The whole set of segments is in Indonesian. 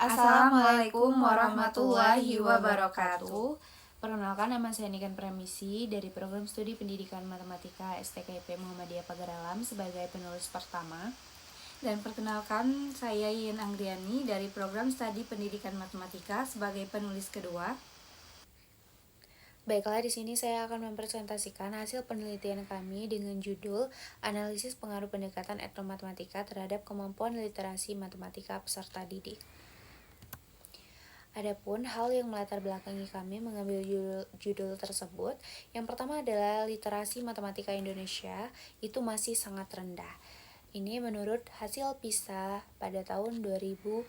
Assalamualaikum warahmatullahi wabarakatuh. Perkenalkan, nama saya Niken Premisi dari Program Studi Pendidikan Matematika STKIP Muhammadiyah Pagar Alam sebagai penulis pertama. Dan perkenalkan, saya Yin Anggriani dari Program Studi Pendidikan Matematika sebagai penulis kedua. Baiklah, di sini saya akan mempresentasikan hasil penelitian kami dengan judul Analisis Pengaruh Pendekatan Etnomatematika terhadap Kemampuan Literasi Matematika Peserta Didik. Adapun hal yang melatar belakangi kami mengambil judul tersebut, yang pertama adalah literasi matematika Indonesia itu masih sangat rendah. Ini menurut hasil PISA pada tahun 2018,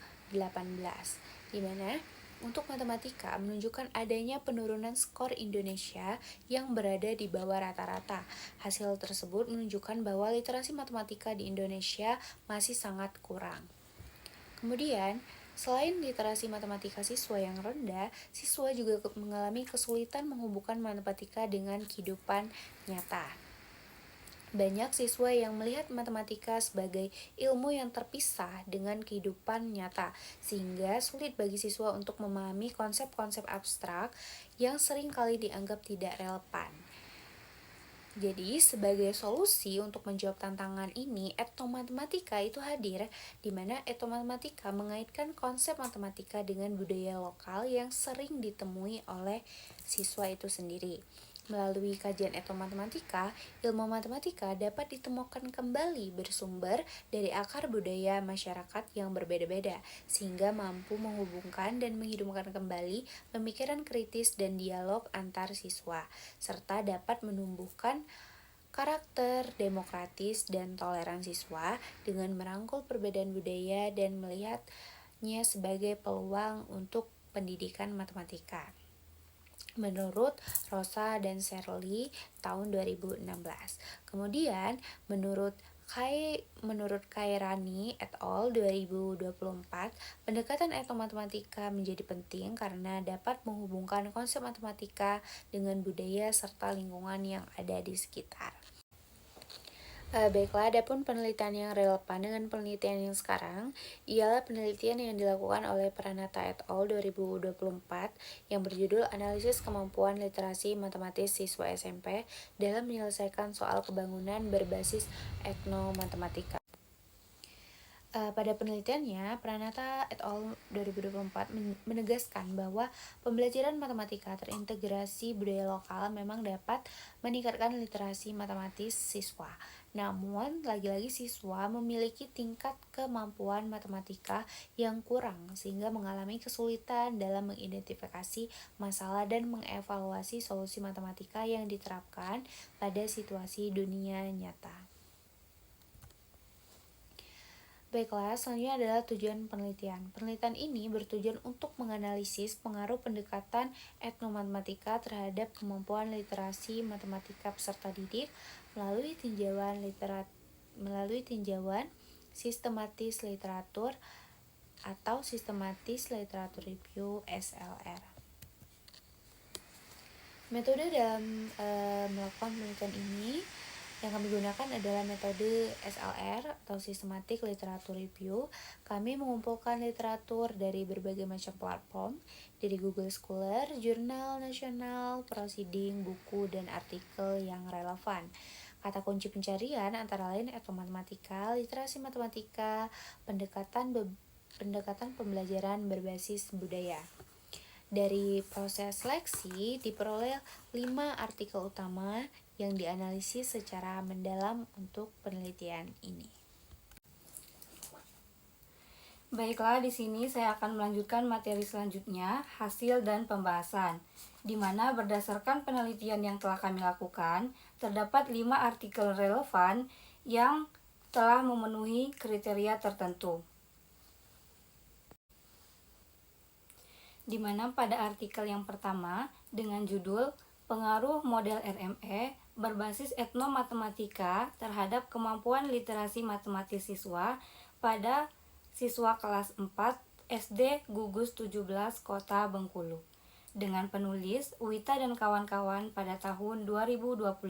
di mana untuk matematika menunjukkan adanya penurunan skor Indonesia yang berada di bawah rata-rata. Hasil tersebut menunjukkan bahwa literasi matematika di Indonesia masih sangat kurang. Kemudian, selain literasi matematika siswa yang rendah, siswa juga mengalami kesulitan menghubungkan matematika dengan kehidupan nyata. Banyak siswa yang melihat matematika sebagai ilmu yang terpisah dengan kehidupan nyata, sehingga sulit bagi siswa untuk memahami konsep-konsep abstrak yang sering kali dianggap tidak relevan. Jadi, sebagai solusi untuk menjawab tantangan ini, etnomatematika itu hadir, di mana etnomatematika mengaitkan konsep matematika dengan budaya lokal yang sering ditemui oleh siswa itu sendiri. Melalui kajian etnomatematika, ilmu matematika dapat ditemukan kembali bersumber dari akar budaya masyarakat yang berbeda-beda, sehingga mampu menghubungkan dan menghidupkan kembali pemikiran kritis dan dialog antar siswa, serta dapat menumbuhkan karakter demokratis dan toleran siswa dengan merangkul perbedaan budaya dan melihatnya sebagai peluang untuk pendidikan matematika. Menurut Rosa dan Shirley tahun 2016. Kemudian menurut Khairani et al. 2024, pendekatan etnomatematika menjadi penting karena dapat menghubungkan konsep matematika dengan budaya serta lingkungan yang ada di sekitar. Baiklah, adapun penelitian yang relevan dengan penelitian yang sekarang ialah penelitian yang dilakukan oleh Pranata et al. 2024 yang berjudul Analisis Kemampuan Literasi Matematis Siswa SMP dalam menyelesaikan soal kebangunan berbasis etnomatematika. Pada penelitiannya, Pranata et al. 2024 menegaskan bahwa pembelajaran matematika terintegrasi budaya lokal memang dapat meningkatkan literasi matematis siswa. Namun, lagi-lagi siswa memiliki tingkat kemampuan matematika yang kurang sehingga mengalami kesulitan dalam mengidentifikasi masalah dan mengevaluasi solusi matematika yang diterapkan pada situasi dunia nyata. Baiklah, selanjutnya adalah tujuan penelitian. Penelitian ini bertujuan untuk menganalisis pengaruh pendekatan etnomatematika terhadap kemampuan literasi matematika peserta didik melalui tinjauan sistematis literatur atau Systematic Literature Review (SLR). Metode dalam melakukan penelitian ini yang kami gunakan adalah metode SLR atau Systematic Literature Review. Kami mengumpulkan literatur dari berbagai macam platform, dari Google Scholar, jurnal nasional, proceeding, buku, dan artikel yang relevan. Kata kunci pencarian antara lain etnomatematika, literasi matematika, pendekatan pembelajaran berbasis budaya. Dari proses seleksi diperoleh 5 artikel utama yang dianalisis secara mendalam untuk penelitian ini. Baiklah, di sini saya akan melanjutkan materi selanjutnya, hasil dan pembahasan, di mana berdasarkan penelitian yang telah kami lakukan, terdapat 5 artikel relevan yang telah memenuhi kriteria tertentu. Di mana pada artikel yang pertama dengan judul Pengaruh Model RME berbasis etnomatematika terhadap kemampuan literasi matematis siswa pada siswa kelas 4 SD Gugus 17 Kota Bengkulu dengan penulis Wita dan kawan-kawan pada tahun 2021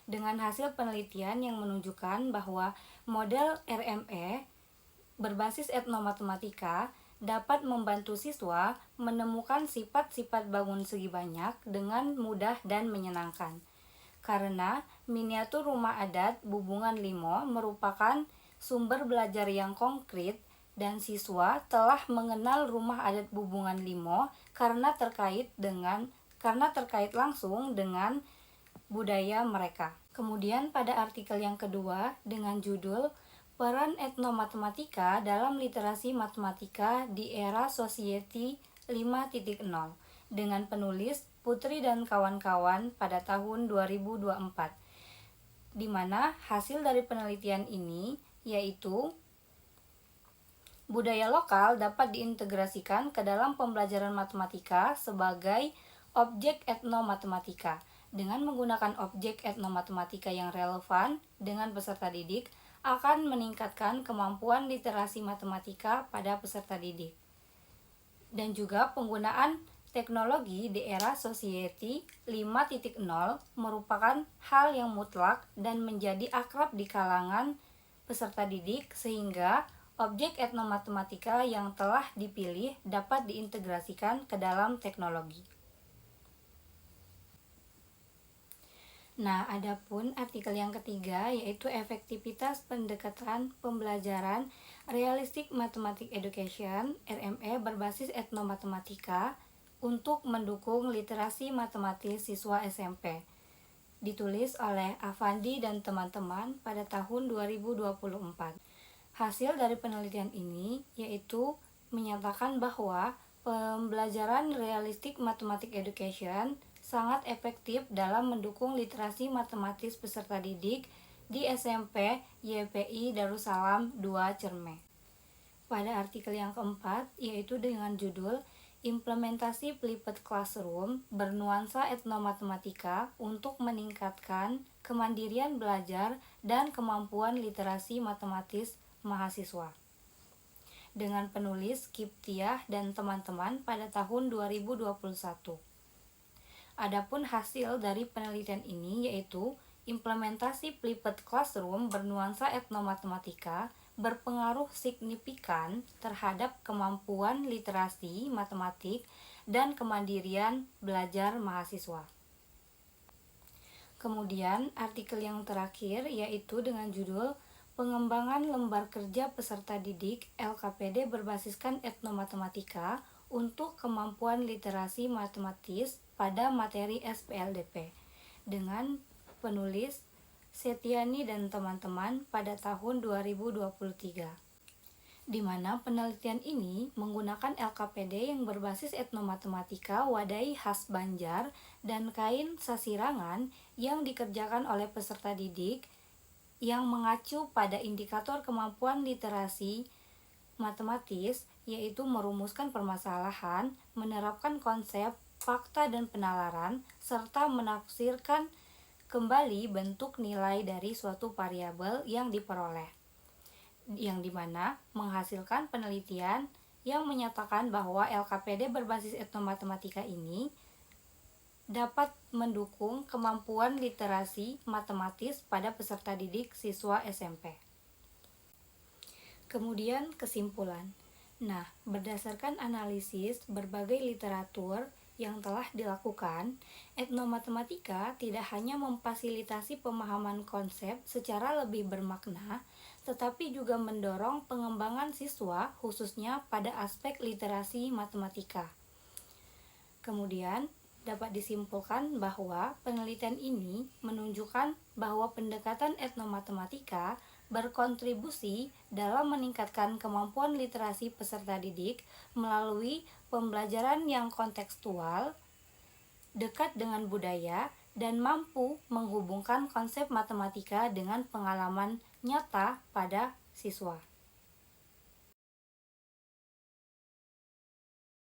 dengan hasil penelitian yang menunjukkan bahwa model RME berbasis etnomatematika dapat membantu siswa menemukan sifat-sifat bangun segi banyak dengan mudah dan menyenangkan. Karena miniatur rumah adat Bubungan Limo merupakan sumber belajar yang konkret dan siswa telah mengenal rumah adat Bubungan Limo karena terkait langsung dengan budaya mereka. Kemudian pada artikel yang kedua dengan judul Peran Etnomatematika dalam Literasi Matematika di Era Society 5.0 dengan penulis Putri dan kawan-kawan pada tahun 2024, di mana hasil dari penelitian ini yaitu budaya lokal dapat diintegrasikan ke dalam pembelajaran matematika sebagai objek etnomatematika. Dengan menggunakan objek etnomatematika yang relevan dengan peserta didik akan meningkatkan kemampuan literasi matematika pada peserta didik. Dan juga penggunaan teknologi di era Society 5.0 merupakan hal yang mutlak dan menjadi akrab di kalangan peserta didik sehingga objek etnomatematika yang telah dipilih dapat diintegrasikan ke dalam teknologi. Nah, adapun artikel yang ketiga yaitu efektivitas pendekatan pembelajaran Realistic Mathematics Education (RME) berbasis etnomatematika untuk mendukung literasi matematis siswa SMP. Ditulis oleh Afandi dan teman-teman pada tahun 2024. Hasil dari penelitian ini yaitu menyatakan bahwa pembelajaran Realistic Mathematics Education sangat efektif dalam mendukung literasi matematis peserta didik di SMP YPI Darussalam 2 Cerme. Pada artikel yang keempat yaitu dengan judul Implementasi Flipped Classroom bernuansa etnomatematika untuk meningkatkan kemandirian belajar dan kemampuan literasi matematis mahasiswa. Dengan penulis Kiptiah dan teman-teman pada tahun 2021. Adapun hasil dari penelitian ini yaitu implementasi Flipped Classroom bernuansa etnomatematika berpengaruh signifikan terhadap kemampuan literasi matematik dan kemandirian belajar mahasiswa. Kemudian artikel yang terakhir yaitu dengan judul Pengembangan lembar kerja peserta didik LKPD berbasiskan etnomatematika untuk kemampuan literasi matematis pada materi SPLDP dengan penulis Setiani dan teman-teman pada tahun 2023, di mana penelitian ini menggunakan LKPD yang berbasis etnomatematika wadai khas Banjar dan kain sasirangan yang dikerjakan oleh peserta didik yang mengacu pada indikator kemampuan literasi matematis yaitu merumuskan permasalahan, menerapkan konsep, fakta dan penalaran, serta menafsirkan kembali bentuk nilai dari suatu variabel yang diperoleh, yang dimana menghasilkan penelitian yang menyatakan bahwa LKPD berbasis etnomatematika ini dapat mendukung kemampuan literasi matematis pada peserta didik siswa SMP. Kemudian kesimpulan. Nah, berdasarkan analisis berbagai literatur yang telah dilakukan, etnomatematika tidak hanya memfasilitasi pemahaman konsep secara lebih bermakna, tetapi juga mendorong pengembangan siswa khususnya pada aspek literasi matematika. Kemudian, dapat disimpulkan bahwa penelitian ini menunjukkan bahwa pendekatan etnomatematika berkontribusi dalam meningkatkan kemampuan literasi peserta didik melalui pembelajaran yang kontekstual, dekat dengan budaya, dan mampu menghubungkan konsep matematika dengan pengalaman nyata pada siswa.